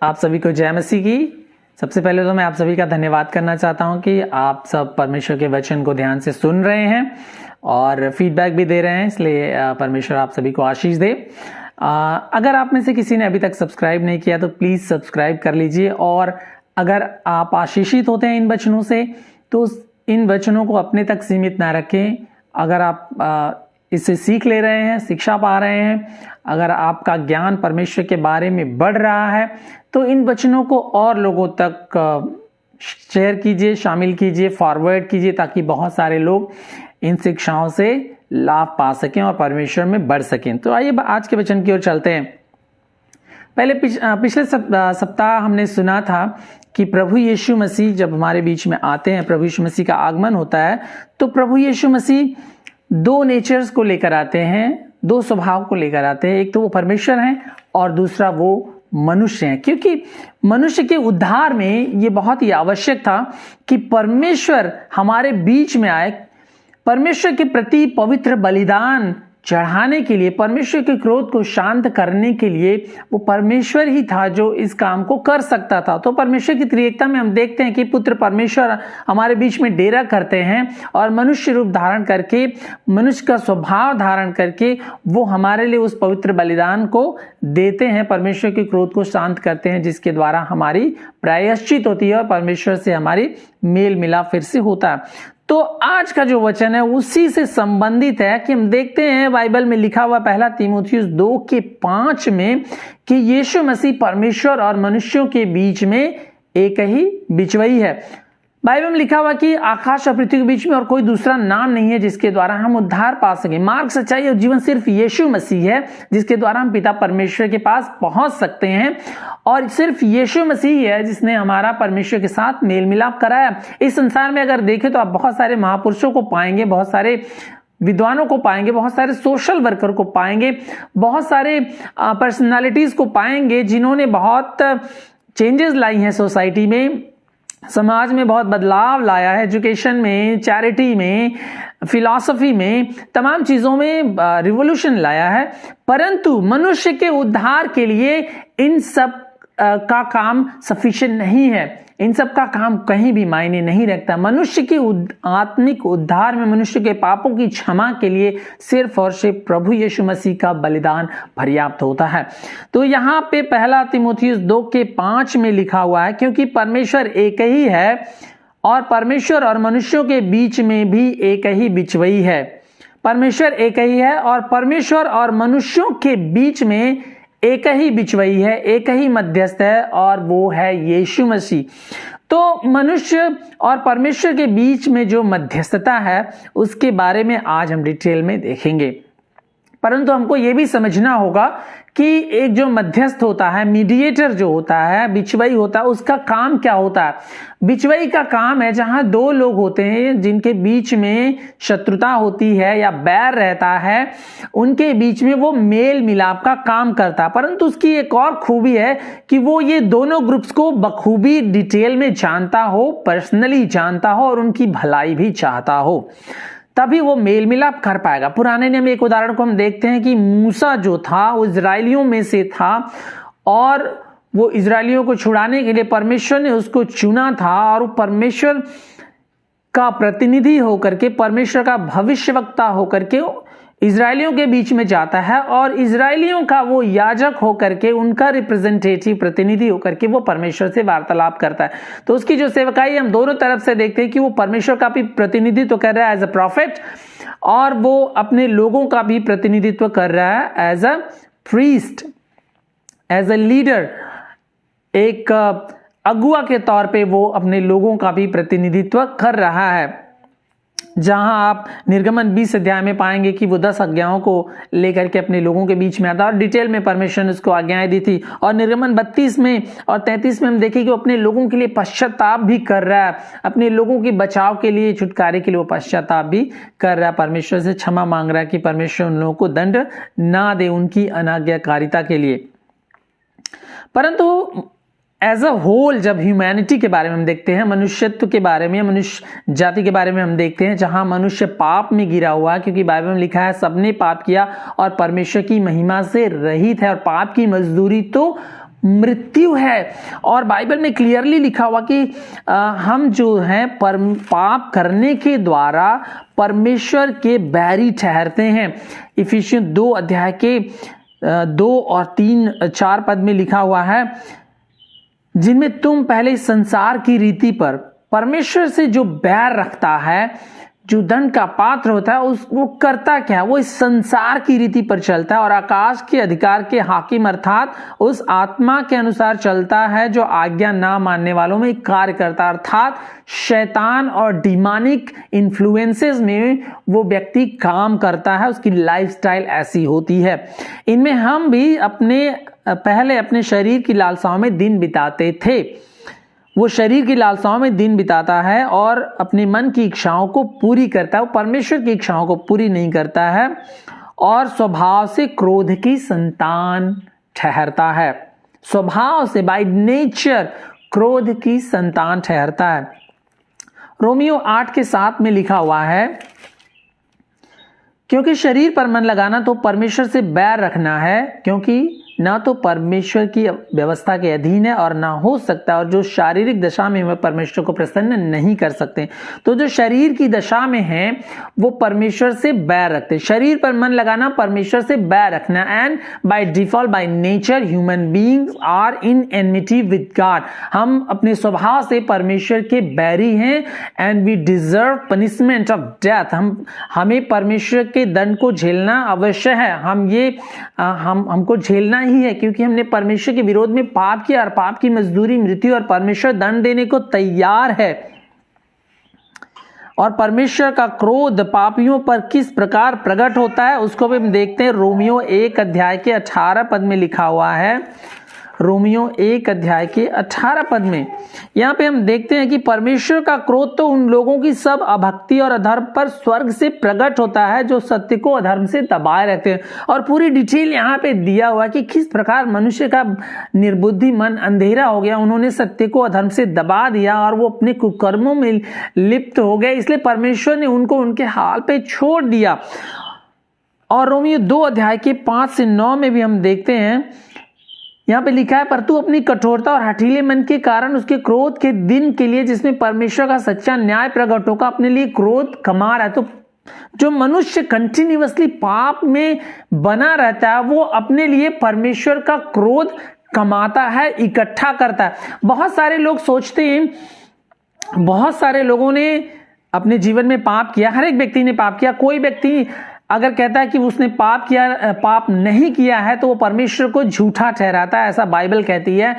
आप सभी को जय मसीह की। सबसे पहले तो मैं आप सभी का धन्यवाद करना चाहता हूं कि आप सब परमेश्वर के वचन को ध्यान से सुन रहे हैं और फीडबैक भी दे रहे हैं, इसलिए परमेश्वर आप सभी को आशीष दे। अगर आप में से किसी ने अभी तक सब्सक्राइब नहीं किया तो प्लीज़ सब्सक्राइब कर लीजिए, और अगर आप आशीषित होते हैं इन वचनों से तो इन वचनों को अपने तक सीमित ना रखें। अगर आप इससे सीख ले रहे हैं, शिक्षा पा रहे हैं, अगर आपका ज्ञान परमेश्वर के बारे में बढ़ रहा है तो इन वचनों को और लोगों तक शेयर कीजिए, शामिल कीजिए, फॉरवर्ड कीजिए, ताकि बहुत सारे लोग इन शिक्षाओं से लाभ पा सकें और परमेश्वर में बढ़ सकें। तो आइए आज के वचन की ओर चलते हैं। पहले पिछले सप्ताह हमने सुना था कि प्रभु यीशु मसीह जब हमारे बीच में आते हैं, प्रभु यीशु मसीह का आगमन होता है, तो प्रभु यीशु मसीह दो नेचर्स को लेकर आते हैं, दो स्वभाव को लेकर आते हैं। एक तो वो परमेश्वर हैं और दूसरा वो मनुष्य हैं, क्योंकि मनुष्य के उद्धार में ये बहुत ही आवश्यक था कि परमेश्वर हमारे बीच में आए, परमेश्वर के प्रति पवित्र बलिदान चढ़ाने के लिए, परमेश्वर के क्रोध को शांत करने के लिए वो परमेश्वर ही था जो इस काम को कर सकता था। तो परमेश्वर की त्रिएकता में हम देखते हैं कि पुत्र परमेश्वर हमारे बीच में डेरा करते हैं और मनुष्य रूप धारण करके, मनुष्य का स्वभाव धारण करके वो हमारे लिए उस पवित्र बलिदान को देते हैं, परमेश्वर के क्रोध को शांत करते हैं, जिसके द्वारा हमारी प्रायश्चित होती है और परमेश्वर से हमारी मेल मिलाप फिर से होता है। तो आज का जो वचन है उसी से संबंधित है कि हम देखते हैं बाइबल में लिखा हुआ पहला तीमुथियुस 2:5 में कि यीशु मसीह परमेश्वर और मनुष्यों के बीच में एक ही बिचवई है। बाइबल में लिखा हुआ कि आकाश और पृथ्वी के बीच में और कोई दूसरा नाम नहीं है जिसके द्वारा हम उद्धार पा सके। मार्ग, सच्चाई और जीवन सिर्फ यीशु मसीह है जिसके द्वारा हम पिता परमेश्वर के पास पहुंच सकते हैं, और सिर्फ यीशु मसीह है जिसने हमारा परमेश्वर के साथ मेल मिलाप कराया। इस संसार में अगर देखें तो आप बहुत सारे महापुरुषों को पाएंगे, बहुत सारे विद्वानों को पाएंगे, बहुत सारे सोशल वर्कर को पाएंगे, बहुत सारे पर्सनालिटीज को पाएंगे जिन्होंने बहुत चेंजेस लाई हैं सोसाइटी में, समाज में बहुत बदलाव लाया है, एजुकेशन में, चैरिटी में, फिलॉसफी में, तमाम चीजों में रिवॉल्यूशन लाया है। परंतु मनुष्य के उद्धार के लिए इन सब का काम सफिशिएंट नहीं है, इन सब का काम कहीं भी मायने नहीं रखता। मनुष्य के आत्मिक उद्धार में, मनुष्य के पापों की क्षमा के लिए सिर्फ और सिर्फ प्रभु यीशु मसीह का बलिदान पर्याप्त होता है। तो यहाँ पे पहला तीमुथियुस 2:5 में लिखा हुआ है, क्योंकि परमेश्वर एक ही है और परमेश्वर और मनुष्यों के बीच में भी एक ही बिचवई है। परमेश्वर एक ही है और परमेश्वर और मनुष्यों के बीच में एक ही बिचवई है, एक ही मध्यस्थ है, और वो है यीशु मसीह। तो मनुष्य और परमेश्वर के बीच में जो मध्यस्थता है उसके बारे में आज हम डिटेल में देखेंगे। परंतु हमको ये भी समझना होगा कि एक जो मध्यस्थ होता है, मीडिएटर जो होता है, बिचवई होता है, उसका काम क्या होता है। बिचवई का काम है जहां दो लोग होते हैं जिनके बीच में शत्रुता होती है या बैर रहता है, उनके बीच में वो मेल मिलाप का काम करता है। परंतु उसकी एक और खूबी है कि वो ये दोनों ग्रुप्स को बखूबी डिटेल में जानता हो, पर्सनली जानता हो और उनकी भलाई भी चाहता हो, तभी वो मेल मिलाप कर पाएगा। पुराने नियम में एक उदाहरण को हम देखते हैं कि मूसा जो था वो इजरायलियों में से था और वो इजरायलियों को छुड़ाने के लिए परमेश्वर ने उसको चुना था, और वो परमेश्वर का प्रतिनिधि होकर के, परमेश्वर का भविष्यवक्ता होकर के इजरायलियों के बीच में जाता है, और इजरायलियों का वो याजक होकर के, उनका रिप्रेजेंटेटिव, प्रतिनिधि होकर के वो परमेश्वर से वार्तालाप करता है। तो उसकी जो सेवकाई हम दोनों तरफ से देखते हैं कि वो परमेश्वर का भी प्रतिनिधित्व कर रहा है एज अ प्रॉफिट, और वो अपने लोगों का भी प्रतिनिधित्व कर रहा है as a priest, as a leader, एक अगुआ के तौर पे वो अपने लोगों का भी प्रतिनिधित्व कर रहा है। जहां आप निर्गमन 20 अध्याय में पाएंगे कि वो 10 आज्ञाओं को लेकर के अपने लोगों के बीच में आता और डिटेल में परमेश्वर ने उसको आज्ञाएं दी थी। और निर्गमन 32 में और 33 में हम देखें कि वो अपने लोगों के लिए पश्चाताप भी कर रहा है, अपने लोगों के बचाव के लिए, छुटकारे के लिए वो पश्चाताप भी कर रहा है, परमेश्वर से क्षमा मांग रहा है कि परमेश्वर उन लोगों को दंड ना दे उनकी अनाज्ञाकारिता के लिए। परंतु एज अ होल जब ह्यूमैनिटी के बारे में हम देखते हैं, मनुष्यत्व के बारे में, मनुष्य जाति के बारे में हम देखते हैं, जहां मनुष्य पाप में गिरा हुआ है, क्योंकि बाइबल में लिखा है सबने पाप किया और परमेश्वर की महिमा से रहित है, और पाप की मजदूरी तो मृत्यु है। और बाइबल में क्लियरली लिखा हुआ कि हम जो हैं पाप करने के द्वारा परमेश्वर के बैरी ठहरते हैं। इफिसियन 2 अध्याय के 2 और 3 4 पद में लिखा हुआ है, जिनमें तुम पहले संसार की रीति पर परमेश्वर से जो बैर रखता है, जो दंड का पात्र होता है, वो करता क्या है? वो इस संसार की रीति पर चलता है और आकाश के अधिकार के हाकिम अर्थात उस आत्मा के अनुसार चलता है जो आज्ञा ना मानने वालों में कार्य करता है। अर्थात शैतान और डिमानिक इन्फ्लुएंसेस में वो व्यक्ति काम करता है, उसकी लाइफस्टाइल ऐसी होती है। इनमें हम भी पहले अपने शरीर की लालसाओं में दिन बिताते थे। वो शरीर की लालसाओं में दिन बिताता है और अपने मन की इच्छाओं को पूरी करता है, वो परमेश्वर की इच्छाओं को पूरी नहीं करता है और स्वभाव से क्रोध की संतान ठहरता है। स्वभाव से, बाय नेचर, क्रोध की संतान ठहरता है। रोमियो 8 के 7 में लिखा हुआ है, क्योंकि शरीर पर मन लगाना तो परमेश्वर से बैर रखना है, क्योंकि ना तो परमेश्वर की व्यवस्था के अधीन है और ना हो सकता, और जो शारीरिक दशा में वे परमेश्वर को प्रसन्न नहीं कर सकते। तो जो शरीर की दशा में हैं वो परमेश्वर से बैर रखते। शरीर पर मन लगाना परमेश्वर से बैर रखना। And by default, by nature, human beings are in enmity with God. हम अपने स्वभाव से परमेश्वर के बैरी हैं and we deserve punishment of death. हमें परमेश्वर के दंड को झेलना अवश्य है। हमको झेलना ही है, क्योंकि हमने परमेश्वर के विरोध में पाप किया और पाप की मजदूरी मृत्यु, और परमेश्वर दंड देने को तैयार है। और परमेश्वर का क्रोध पापियों पर किस प्रकार प्रकट होता है उसको भी हम देखते हैं। रोमियो 1 अध्याय के 18 पद में लिखा हुआ है। रोमियो 1 अध्याय के 18 पद में यहाँ पे हम देखते हैं कि परमेश्वर का क्रोध तो उन लोगों की सब अभक्ति और अधर्म पर स्वर्ग से प्रकट होता है जो सत्य को अधर्म से दबाए रहते हैं। और पूरी डिटेल यहाँ पे दिया हुआ है कि किस प्रकार मनुष्य का निर्बुद्धि मन अंधेरा हो गया, उन्होंने सत्य को अधर्म से दबा दिया और वो अपने कुकर्मों में लिप्त हो गए, इसलिए परमेश्वर ने उनको उनके हाल पे छोड़ दिया। और रोमियो 2 अध्याय के 5 से 9 में भी हम देखते हैं, यहाँ पे लिखा है, पर तू अपनी कठोरता और हठीले मन के कारण उसके क्रोध के दिन के लिए जिसमें परमेश्वर का सच्चा न्याय प्रकट होगा अपने लिए क्रोध कमा रहा है। तो जो मनुष्य कंटिन्यूअसली पाप में बना रहता है वो अपने लिए परमेश्वर का क्रोध कमाता है, इकट्ठा करता है। बहुत सारे लोग सोचते हैं, बहुत सारे लोगों ने अपने जीवन में पाप किया, हर एक व्यक्ति ने पाप किया। कोई व्यक्ति अगर कहता है कि उसने पाप नहीं किया है तो वो परमेश्वर को झूठा ठहराता है, ऐसा बाइबल कहती है।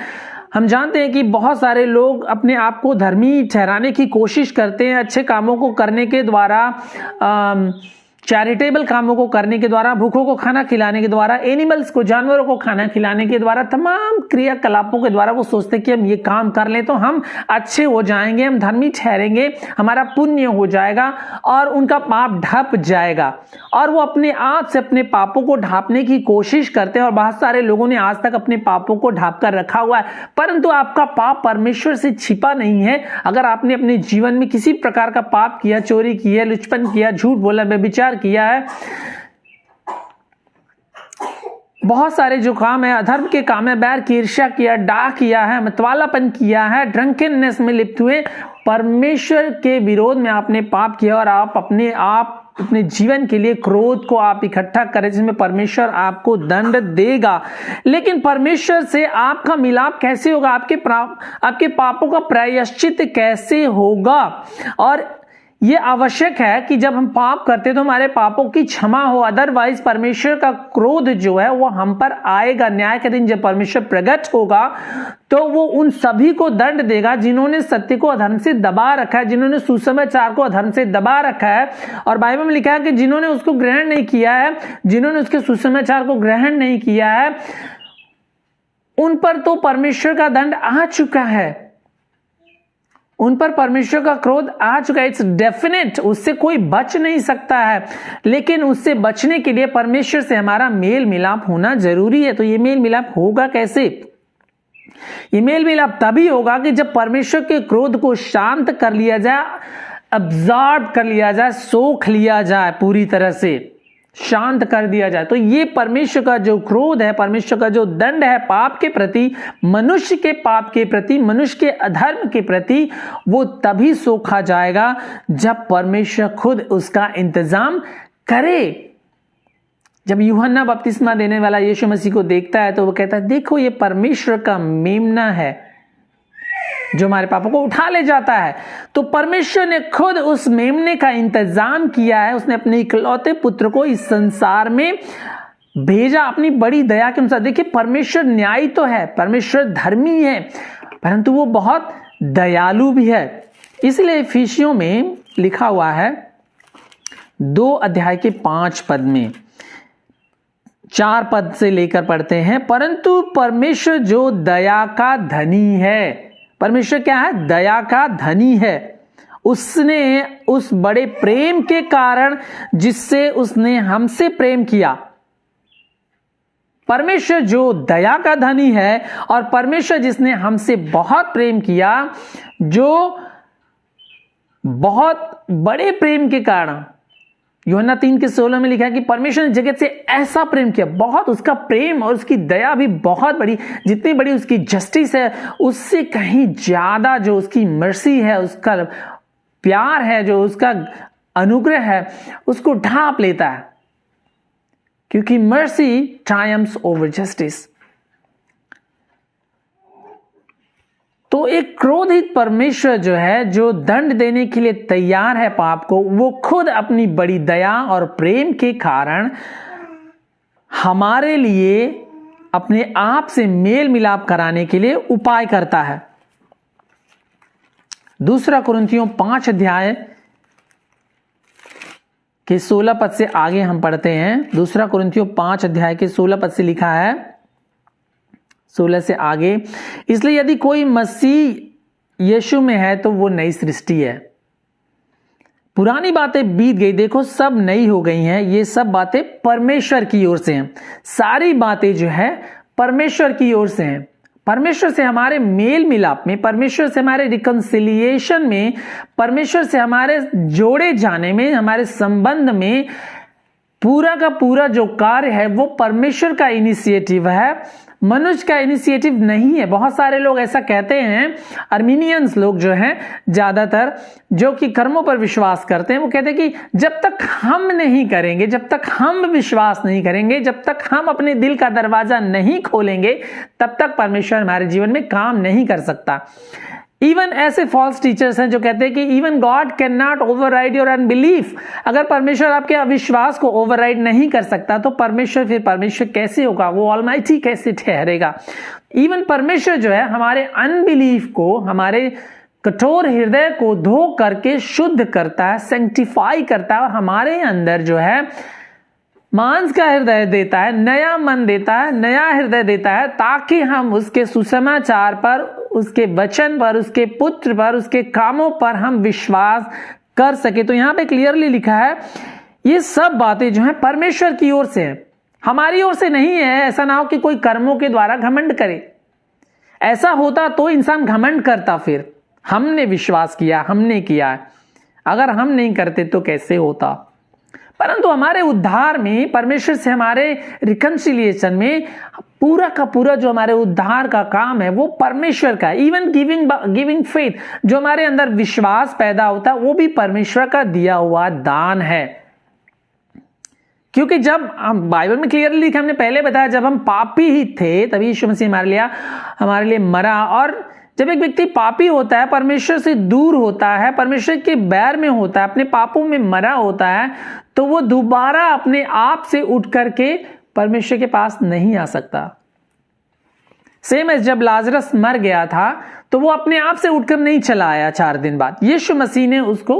हम जानते हैं कि बहुत सारे लोग अपने आप को धर्मी ठहराने की कोशिश करते हैं, अच्छे कामों को करने के द्वारा, चैरिटेबल कामों को करने के द्वारा, भूखों को खाना खिलाने के द्वारा, एनिमल्स को, जानवरों को खाना खिलाने के द्वारा, तमाम क्रियाकलापों के द्वारा वो सोचते हैं कि हम ये काम कर लें तो हम अच्छे हो जाएंगे, हम धर्मी ठहरेंगे, हमारा पुण्य हो जाएगा और उनका पाप ढक जाएगा। और वो अपने आप से अपने पापों को ढांपने की कोशिश करते हैं और बहुत सारे लोगों ने आज तक अपने पापों को ढांप कर रखा हुआ है। परंतु आपका पाप परमेश्वर से छिपा नहीं है। अगर आपने अपने जीवन में किसी प्रकार का पाप किया, चोरी की है, लुचपन किया, झूठ बोला, व्यभिचार किया है, बहुत सारे जो काम है, अधर्म के काम है, बैर की ईर्ष्या किया, डाह किया है, मतवालापन किया है, ड्रंकनेस में लिप्त हुए, परमेश्वर के विरोध में आपने पाप किया और आप अपने जीवन के लिए क्रोध को आप इकट्ठा करें जिसमें परमेश्वर आपको दंड देगा। लेकिन परमेश्वर से आपका मिलाप कैसे होगा? आपके पापों का प्रायश्चित कैसे होगा? और ये आवश्यक है कि जब हम पाप करते हैं तो हमारे पापों की क्षमा हो, अदरवाइज परमेश्वर का क्रोध जो है वो हम पर आएगा। न्याय के दिन जब परमेश्वर प्रकट होगा तो वो उन सभी को दंड देगा जिन्होंने सत्य को अधर्म से दबा रखा है, जिन्होंने सुसमाचार को अधर्म से दबा रखा है। और बाइबल में लिखा है कि जिन्होंने उसको ग्रहण नहीं किया है, जिन्होंने उसके सुसमाचार को ग्रहण नहीं किया है, उन पर तो परमेश्वर का दंड आ चुका है, उन पर परमेश्वर का क्रोध आ चुका है। इट्स डेफिनेट, उससे कोई बच नहीं सकता है। लेकिन उससे बचने के लिए परमेश्वर से हमारा मेल मिलाप होना जरूरी है। तो ये मेल मिलाप होगा कैसे? ये मेल मिलाप तभी होगा कि जब परमेश्वर के क्रोध को शांत कर लिया जाए, अब्जॉर्ब कर लिया जाए, सोख लिया जाए पूरी तरह से। शांत कर दिया जाए। तो ये परमेश्वर का जो क्रोध है, परमेश्वर का जो दंड है पाप के प्रति, मनुष्य के पाप के प्रति, मनुष्य के अधर्म के प्रति, वो तभी सोखा जाएगा जब परमेश्वर खुद उसका इंतजाम करे। जब यूहन्ना बपतिस्मा देने वाला यीशु मसीह को देखता है तो वो कहता है, देखो ये परमेश्वर का मेमना है जो हमारे पापों को उठा ले जाता है। तो परमेश्वर ने खुद उस मेमने का इंतजाम किया है। उसने अपने इकलौते पुत्र को इस संसार में भेजा अपनी बड़ी दया के अनुसार। देखिए, परमेश्वर न्यायी तो है, परमेश्वर धर्मी है, परंतु वो बहुत दयालु भी है। इसलिए इफिसियों में लिखा हुआ है 2 अध्याय के 5 पद में, 4 पद से लेकर पढ़ते हैं, परंतु परमेश्वर जो दया का धनी है, परमेश्वर क्या है? दया का धनी है। उसने उस बड़े प्रेम के कारण जिससे उसने हमसे प्रेम किया, परमेश्वर जो दया का धनी है और परमेश्वर जिसने हमसे बहुत प्रेम किया, जो बहुत बड़े प्रेम के कारण, यूहन्ना 3:16 में लिखा है कि परमेश्वर ने जगत से ऐसा प्रेम किया, बहुत उसका प्रेम और उसकी दया भी बहुत बड़ी, जितनी बड़ी उसकी जस्टिस है उससे कहीं ज्यादा जो उसकी मर्सी है, उसका प्यार है, जो उसका अनुग्रह है, उसको ढांप लेता है, क्योंकि मर्सी ट्रायम्फ्स ओवर जस्टिस। तो एक क्रोधित परमेश्वर जो है, जो दंड देने के लिए तैयार है पाप को, वो खुद अपनी बड़ी दया और प्रेम के कारण हमारे लिए अपने आप से मेल मिलाप कराने के लिए उपाय करता है। 2 कुरिन्थियों 5 अध्याय के 16 पद से आगे हम पढ़ते हैं। 2 कुरिन्थियों 5 अध्याय के 16 पद से लिखा है, 16 से आगे, इसलिए यदि कोई मसीह यीशु में है तो वो नई सृष्टि है, पुरानी बातें बीत गई, देखो सब नई हो गई हैं। ये सब बातें परमेश्वर की ओर से हैं। सारी बातें जो है परमेश्वर की ओर से हैं। परमेश्वर से हमारे मेल मिलाप में, परमेश्वर से हमारे रिकंसिलिएशन में, परमेश्वर से हमारे जोड़े जाने में, हमारे संबंध में पूरा का पूरा जो कार्य है वो परमेश्वर का इनिशिएटिव है, मनुष्य का इनिशिएटिव नहीं है। बहुत सारे लोग ऐसा कहते हैं, अर्मीनियंस लोग जो हैं ज्यादातर, जो कि कर्मों पर विश्वास करते हैं, वो कहते हैं कि जब तक हम नहीं करेंगे, जब तक हम विश्वास नहीं करेंगे, जब तक हम अपने दिल का दरवाजा नहीं खोलेंगे, तब तक परमेश्वर हमारे जीवन में काम नहीं कर सकता। इवन ऐसे फॉल्स टीचर्स हैं जो कहते हैं कि even God can not override your unbelief. अगर परमेश्वर आपके अविश्वास को ओवरराइड नहीं कर सकता तो परमेश्वर फिर परमेश्वर कैसे होगा? वो ऑलमाइटी कैसे ठहरेगा? इवन परमेश्वर जो है हमारे अनबिलीफ को, हमारे कठोर हृदय को धो करके शुद्ध करता है, सेंटिफाई करता है, और हमारे अंदर जो है मांस का हृदय देता है, नया मन देता है, नया हृदय देता है, ताकि हम उसके सुसमाचार पर, उसके वचन पर, उसके पुत्र पर, उसके कामों पर हम विश्वास कर सके। तो यहां पे क्लियरली लिखा है ये सब बातें जो हैं परमेश्वर की ओर से हैं, हमारी ओर से नहीं है। ऐसा ना हो कि कोई कर्मों के द्वारा घमंड करे। ऐसा होता तो इंसान घमंड करता, फिर हमने विश्वास किया, हमने किया। अगर हम नहीं करते तो कैसे होता? परंतु हमारे उद्धार में, परमेश्वर से हमारे रिकंसिलिएशन में पूरा का पूरा जो हमारे उद्धार का काम है वो परमेश्वर का है। इवन गिविंग फेथ, जो हमारे अंदर विश्वास पैदा होता है, वो भी परमेश्वर का दिया हुआ दान है। क्योंकि जब हम, बाइबल में क्लियरली लिखा, हमने पहले बताया, जब हम पापी ही थे तभी यीशु मसीह हमारे लिए मरा। और जब एक व्यक्ति पापी होता है, परमेश्वर से दूर होता है, परमेश्वर के बैर में होता है, अपने पापों में मरा होता है, तो वो दोबारा अपने आप से उठ करके परमेश्वर के पास नहीं आ सकता। सेम एज जब लाजरस मर गया था तो वो अपने आप से उठकर नहीं चला आया। 4 दिन बाद यीशु मसीह ने उसको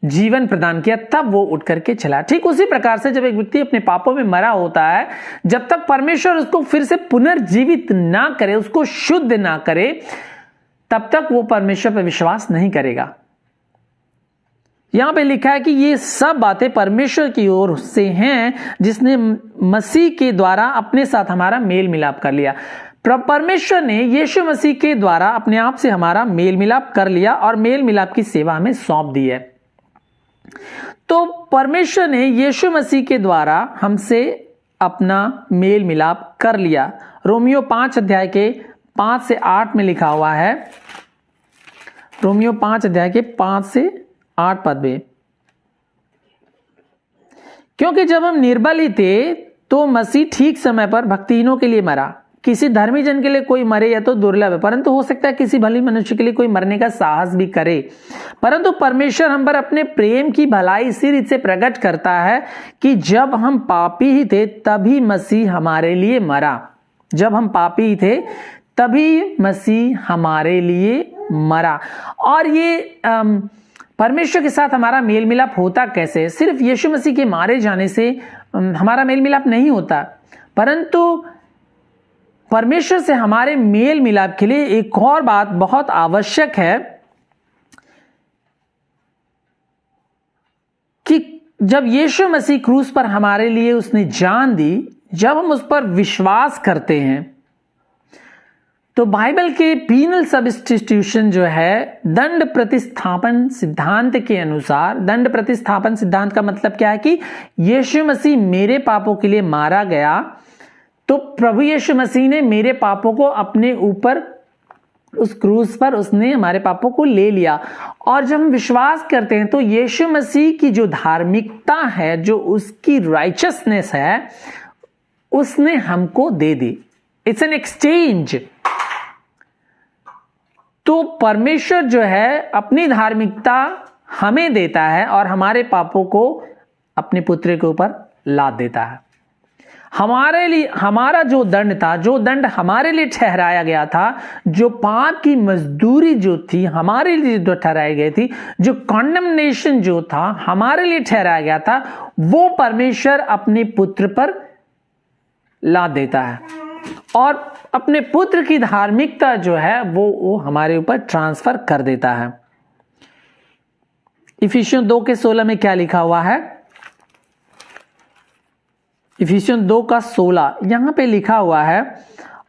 जीवन प्रदान किया, तब वो उठ करके चला। ठीक उसी प्रकार से जब एक व्यक्ति अपने पापों में मरा होता है, जब तक परमेश्वर उसको फिर से पुनर्जीवित ना करे, उसको शुद्ध ना करे, तब तक वो परमेश्वर पर विश्वास नहीं करेगा। यहां पे लिखा है कि ये सब बातें परमेश्वर की ओर से हैं, जिसने मसीह के द्वारा अपने साथ हमारा मेल मिलाप कर लिया। परमेश्वर ने यीशु मसीह के द्वारा अपने आप से हमारा मेल मिलाप कर लिया और मेल मिलाप की सेवा हमें सौंप दी है। तो परमेश्वर ने यीशु मसीह के द्वारा हमसे अपना मेल मिलाप कर लिया। रोमियो 5 अध्याय के 5 से 8 में लिखा हुआ है, रोमियो 5 अध्याय के 5 से 8 पद में, क्योंकि जब हम निर्बल ही थे तो मसीह ठीक समय पर भक्तिहीनों के लिए मरा। किसी धर्मी जन के लिए कोई मरे या तो दुर्लभ है, परंतु हो सकता है किसी भली मनुष्य के लिए कोई मरने का साहस भी करे। परंतु परमेश्वर हम पर अपने प्रेम की भलाई इसी रीत से प्रकट करता है कि जब हम पापी ही थे तभी मसीह हमारे लिए मरा। जब हम पापी ही थे तभी मसीह हमारे लिए मरा। और ये परमेश्वर के साथ हमारा मेल मिलाप होता कैसे? सिर्फ यीशु मसीह के मारे जाने से हमारा मेल मिलाप नहीं होता, परंतु परमेश्वर से हमारे मेल मिलाप के लिए एक और बात बहुत आवश्यक है कि जब यीशु मसीह क्रूस पर हमारे लिए उसने जान दी, जब हम उस पर विश्वास करते हैं तो बाइबल के पीनल सब्स्टिट्यूशन जो है, दंड प्रतिस्थापन सिद्धांत के अनुसार, दंड प्रतिस्थापन सिद्धांत का मतलब क्या है कि यीशु मसीह मेरे पापों के लिए मारा गया, तो प्रभु यीशु मसीह ने मेरे पापों को अपने ऊपर उस क्रूस पर उसने हमारे पापों को ले लिया। और जब हम विश्वास करते हैं तो यीशु मसीह की जो धार्मिकता है, जो उसकी राइचसनेस है, उसने हमको दे दी। It's an exchange. तो परमेश्वर जो है अपनी धार्मिकता हमें देता है और हमारे पापों को अपने पुत्र के ऊपर लाद देता है। हमारे लिए हमारा जो दंड था, जो दंड हमारे लिए ठहराया गया था, जो पाप की मजदूरी जो थी हमारे लिए जो ठहराई गई थी, जो कॉन्डेमनेशन जो था हमारे लिए ठहराया गया था, वो परमेश्वर अपने पुत्र पर लाद देता है और अपने पुत्र की धार्मिकता जो है वो हमारे ऊपर ट्रांसफर कर देता है। इफिसियों 2 के 16 में क्या लिखा हुआ है? इफिसियों 2 का 16 यहां पे लिखा हुआ है,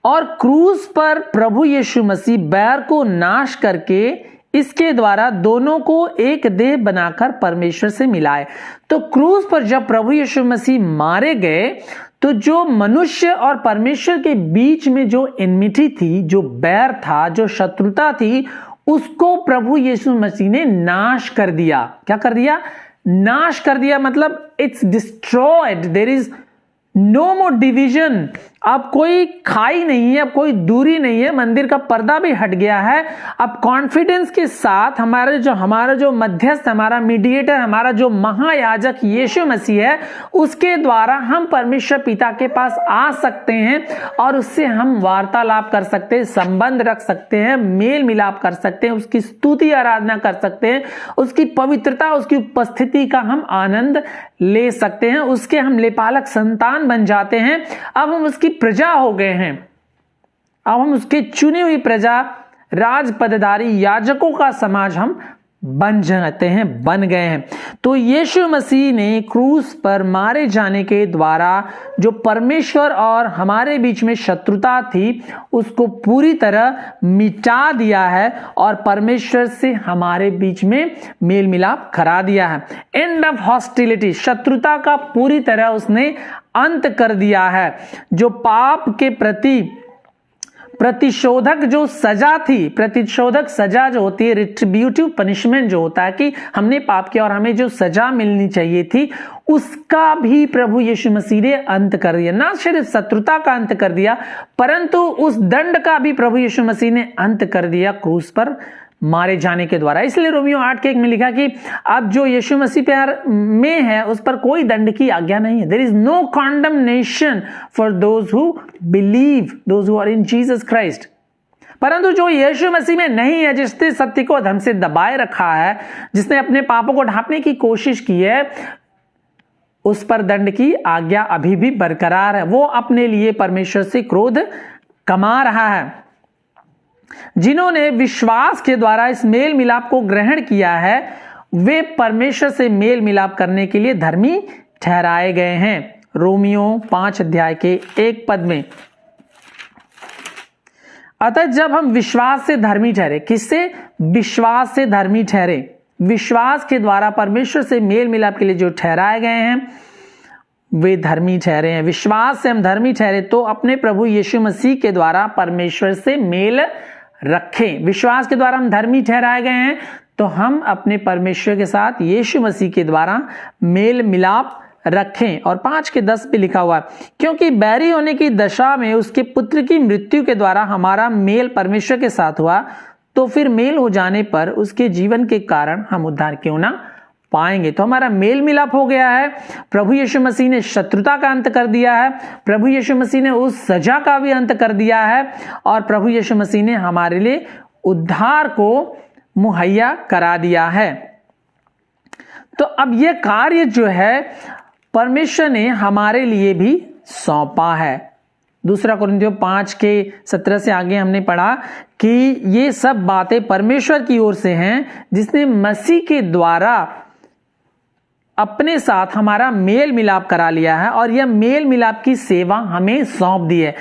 और क्रूस पर प्रभु यीशु मसीह बैर को नाश करके इसके द्वारा दोनों को एक देह बनाकर परमेश्वर से मिलाए। तो क्रूस पर जब प्रभु यीशु मसीह मारे गए तो जो मनुष्य और परमेश्वर के बीच में जो एनमिटी थी, जो बैर था, जो शत्रुता थी, उसको प्रभु यीशु मसीह ने नाश कर दिया। क्या कर दिया? नाश कर दिया। मतलब it's destroyed, there is no more division. अब कोई खाई नहीं है, अब कोई दूरी नहीं है, मंदिर का पर्दा भी हट गया है। अब कॉन्फिडेंस के साथ हमारा जो मध्यस्थ, हमारा मीडिएटर, हमारा जो महायाजक यीशु मसीह है, उसके द्वारा हम परमेश्वर पिता के पास आ सकते हैं और उससे हम वार्तालाप कर सकते हैं, संबंध रख सकते हैं, मेल मिलाप कर सकते हैं, उसकी स्तुति आराधना कर सकते हैं, उसकी पवित्रता, उसकी उपस्थिति का हम आनंद ले सकते हैं, उसके हम लेपालक संतान बन जाते हैं। अब हम उसकी प्रजा हो गए हैं, अब हम उसके चुनी हुई प्रजा, राज पदधारी याजकों का समाज हम बन गए हैं। तो यीशु मसीह ने क्रूस पर मारे जाने के द्वारा जो परमेश्वर और हमारे बीच में शत्रुता थी उसको पूरी तरह मिटा दिया है और परमेश्वर से हमारे बीच में मेल मिलाप करा दिया है। एंड ऑफ हॉस्टिलिटी, शत्रुता का पूरी तरह उसने अंत कर दिया है। जो पाप के प्रति प्रतिशोधक जो सजा थी, प्रतिशोधक सजा जो होती है, रिट्रीब्यूटिव पनिशमेंट जो होता है कि हमने पाप किया और हमें जो सजा मिलनी चाहिए थी, उसका भी प्रभु यीशु मसीह ने अंत कर दिया। ना सिर्फ शत्रुता का अंत कर दिया, परंतु उस दंड का भी प्रभु यीशु मसीह ने अंत कर दिया क्रूस पर मारे जाने के द्वारा। इसलिए रोमियो 8:1 में लिखा कि अब जो यीशु मसीह प्यार में है उस पर कोई दंड की आज्ञा नहीं है। There is no condemnation for those who believe, those who are in Jesus Christ. परंतु जो यीशु मसीह में नहीं है, जिसने सत्य को धर्म से दबाए रखा है, जिसने अपने पापों को ढांपने की कोशिश की है, उस पर दंड की आज्ञा अभी भी बरकरार है। वो अपने लिए परमेश्वर से क्रोध कमा रहा है। जिन्होंने विश्वास के द्वारा इस मेल मिलाप को ग्रहण किया है वे परमेश्वर से मेल मिलाप करने के लिए धर्मी ठहराए गए हैं। रोमियो 5 अध्याय के 1 पद में, अतः जब हम विश्वास से धर्मी ठहरे, किससे? विश्वास से धर्मी ठहरे। विश्वास के द्वारा परमेश्वर से मेल मिलाप के लिए जो ठहराए गए हैं वे धर्मी ठहरे हैं। विश्वास से हम धर्मी ठहरे तो अपने प्रभु यीशु मसीह के द्वारा परमेश्वर से मेल रखें। विश्वास के द्वारा हम धर्मी ठहराए गए हैं तो हम अपने परमेश्वर के साथ यीशु मसीह के द्वारा मेल मिलाप रखें। और 5:10 पे लिखा हुआ है, क्योंकि बैरी होने की दशा में उसके पुत्र की मृत्यु के द्वारा हमारा मेल परमेश्वर के साथ हुआ, तो फिर मेल हो जाने पर उसके जीवन के कारण हम उद्धार क्यों ना पाएंगे। तो हमारा मेल मिलाप हो गया है। प्रभु यीशु मसीह ने शत्रुता का अंत कर दिया है, प्रभु यीशु मसीह ने उस सजा का भी अंत कर दिया है, और प्रभु यीशु मसीह ने हमारे लिए उद्धार को मुहैया करा दिया है। तो अब यह कार्य जो है परमेश्वर ने हमारे लिए भी सौंपा है। 2 कोरिन्थियों 5:17 से आगे हमने पढ़ा कि ये सब बातें परमेश्वर की ओर से हैं, जिसने मसीह के द्वारा अपने साथ हमारा मेल मिलाप करा लिया है और यह मेल मिलाप की सेवा हमें सौंप दी है।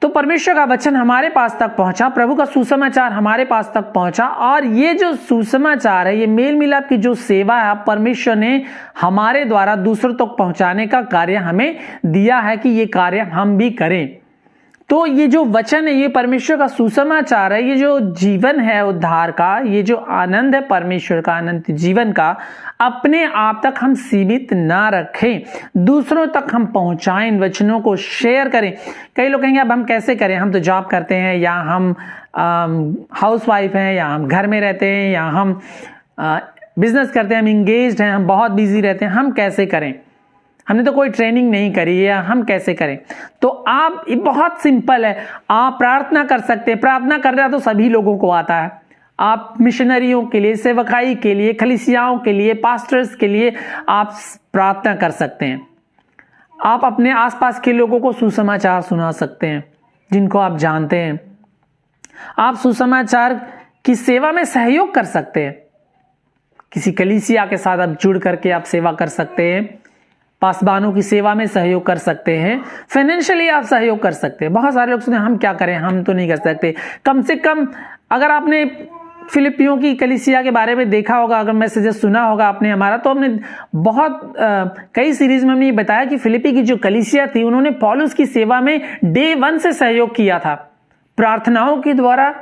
तो परमेश्वर का वचन हमारे पास तक पहुंचा, प्रभु का सुसमाचार हमारे पास तक पहुंचा, और ये जो सुसमाचार है, ये मेल मिलाप की जो सेवा है, परमेश्वर ने हमारे द्वारा दूसरों तक पहुंचाने का कार्य हमें दिया है कि ये कार्य हम भी करें। तो ये जो वचन है, ये परमेश्वर का सुसमाचार है, ये जो जीवन है उद्धार का, ये जो आनंद है परमेश्वर का अनंत जीवन का, अपने आप तक हम सीमित ना रखें, दूसरों तक हम पहुंचाएं, इन वचनों को शेयर करें। कई लोग कहेंगे अब हम कैसे करें, हम तो जॉब करते हैं, या हम हाउसवाइफ हैं, या हम घर में रहते हैं, या हम बिजनेस करते हैं, हम इंगेज्ड हैं, हम बहुत बिजी रहते हैं, हम कैसे करें, हमने तो कोई ट्रेनिंग नहीं करी है, हम कैसे करें। तो आप, ये बहुत सिंपल है, आप प्रार्थना कर सकते हैं। प्रार्थना करना तो सभी लोगों को आता है। आप मिशनरियों के लिए, सेवकाई के लिए, कलीसियाओं के लिए, पास्टर्स के लिए आप प्रार्थना कर सकते हैं। आप अपने आसपास के लोगों को सुसमाचार सुना सकते हैं जिनको आप जानते हैं। आप सुसमाचार की सेवा में सहयोग कर सकते हैं। किसी कलीसिया के साथ आप जुड़ करके आप सेवा कर सकते हैं, पासबानों की सेवा में सहयोग कर सकते हैं, फाइनेंशियली आप सहयोग कर सकते हैं। बहुत सारे लोग सुने हम क्या करें, हम तो नहीं कर सकते। कम से कम अगर आपने फिलिपियों की कलीसिया के बारे में देखा होगा, अगर मैसेजेस सुना होगा आपने हमारा, तो हमने बहुत कई सीरीज में हमने ये बताया कि फिलिपी की जो कलीसिया थी, उन्होंने पौलुस की सेवा में डे 1 से सहयोग किया था, प्रार्थनाओं के द्वारा,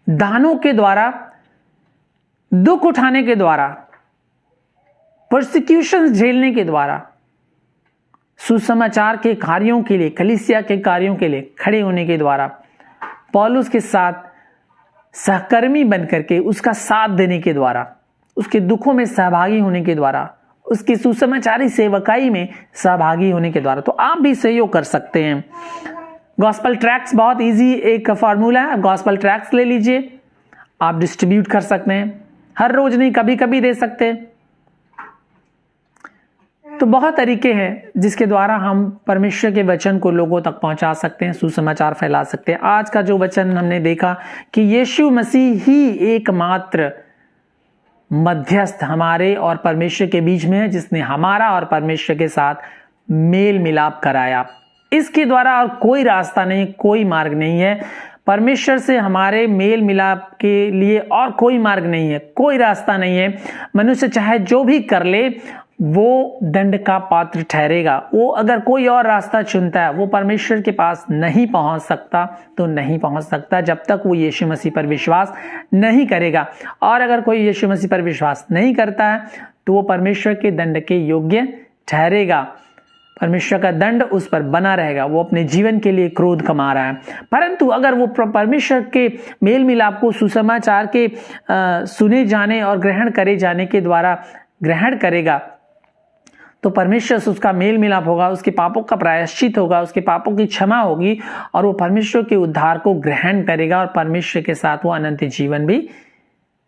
दानों के द्वारा, दुख उठाने के द्वारा, परसिक्यूशन झेलने के द्वारा, सुसमाचार के कार्यों के लिए, कलीसिया के कार्यों के लिए खड़े होने के द्वारा, पौलुस के साथ सहकर्मी बनकर के उसका साथ देने के द्वारा, उसके दुखों में सहभागी होने के द्वारा, उसकी सुसमाचारी सेवकाई में सहभागी होने के द्वारा। तो आप भी सहयोग कर सकते हैं। गॉस्पल ट्रैक्ट्स बहुत इजी एक फार्मूला है। गॉस्पल ट्रैक्ट्स ले लीजिए, आप डिस्ट्रीब्यूट कर सकते हैं, हर रोज नहीं, कभी कभी दे सकते हैं। तो बहुत तरीके हैं जिसके द्वारा हम परमेश्वर के वचन को लोगों तक पहुंचा सकते हैं, सुसमाचार फैला सकते हैं। आज का जो वचन हमने देखा कि यीशु मसीह ही एकमात्र मध्यस्थ हमारे और परमेश्वर के बीच में है, जिसने हमारा और परमेश्वर के साथ मेल मिलाप कराया। इसके द्वारा और कोई रास्ता नहीं, कोई मार्ग नहीं है। परमेश्वर से हमारे मेल मिलाप के लिए और कोई मार्ग नहीं है, कोई रास्ता नहीं है। मनुष्य चाहे जो भी कर ले वो दंड का पात्र ठहरेगा। वो अगर कोई और रास्ता चुनता है, वो परमेश्वर के पास नहीं पहुंच सकता, तो नहीं पहुंच सकता जब तक वो यीशु मसीह पर विश्वास नहीं करेगा। और अगर कोई यीशु मसीह पर विश्वास नहीं करता है तो वो परमेश्वर के दंड के योग्य ठहरेगा। परमेश्वर का दंड उस पर बना रहेगा। वो अपने जीवन के लिए क्रोध कमा रहा है। परंतु अगर वो परमेश्वर के मेल मिलाप को सुसमाचार के सुने जाने और ग्रहण करे जाने के द्वारा ग्रहण करेगा, तो परमेश्वर से उसका मेल मिलाप होगा, उसके पापों का प्रायश्चित होगा, उसके पापों की क्षमा होगी, और वो परमेश्वर के उद्धार को ग्रहण करेगा और परमेश्वर के साथ वो अनंत जीवन भी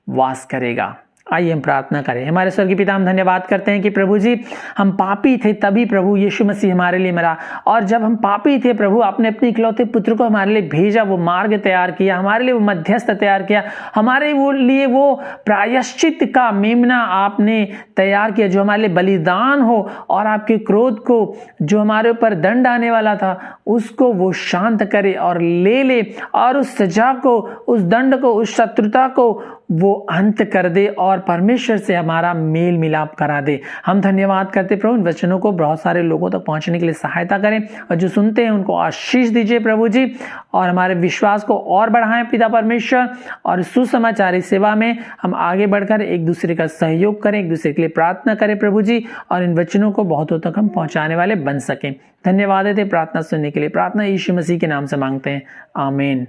वास करेगा। आइए हम प्रार्थना करें। हमारे स्वर्गीय पिता, हम धन्यवाद करते हैं कि प्रभु जी, हम पापी थे तभी प्रभु यीशु मसीह हमारे लिए मरा, और जब हम पापी थे प्रभु आपने अपने इकलौते पुत्र को हमारे लिए भेजा, वो मार्ग तैयार किया, हमारे लिए वो मध्यस्थ तैयार किया, हमारे लिए वो प्रायश्चित का मेमना आपने तैयार किया जो हमारे लिए बलिदान हो, और आपके क्रोध को जो हमारे ऊपर दंड आने वाला था उसको वो शांत करे और ले ले, और उस सजा को, उस दंड को, उस शत्रुता को, वो अंत कर दे और परमेश्वर से हमारा मेल मिलाप करा दे। हम धन्यवाद करते प्रभु, इन वचनों को बहुत सारे लोगों तक पहुंचने के लिए सहायता करें और जो सुनते हैं उनको आशीष दीजिए प्रभु जी, और हमारे विश्वास को और बढ़ाएं पिता परमेश्वर, और सुसमाचारी सेवा में हम आगे बढ़कर एक दूसरे का सहयोग करें, एक दूसरे के लिए प्रार्थना करें प्रभु जी, और इन वचनों को बहुतों तक हम पहुंचाने वाले बन सकें। धन्यवाद देते प्रार्थना सुनने के लिए। प्रार्थना यीशु मसीह के नाम से मांगते हैं, आमीन।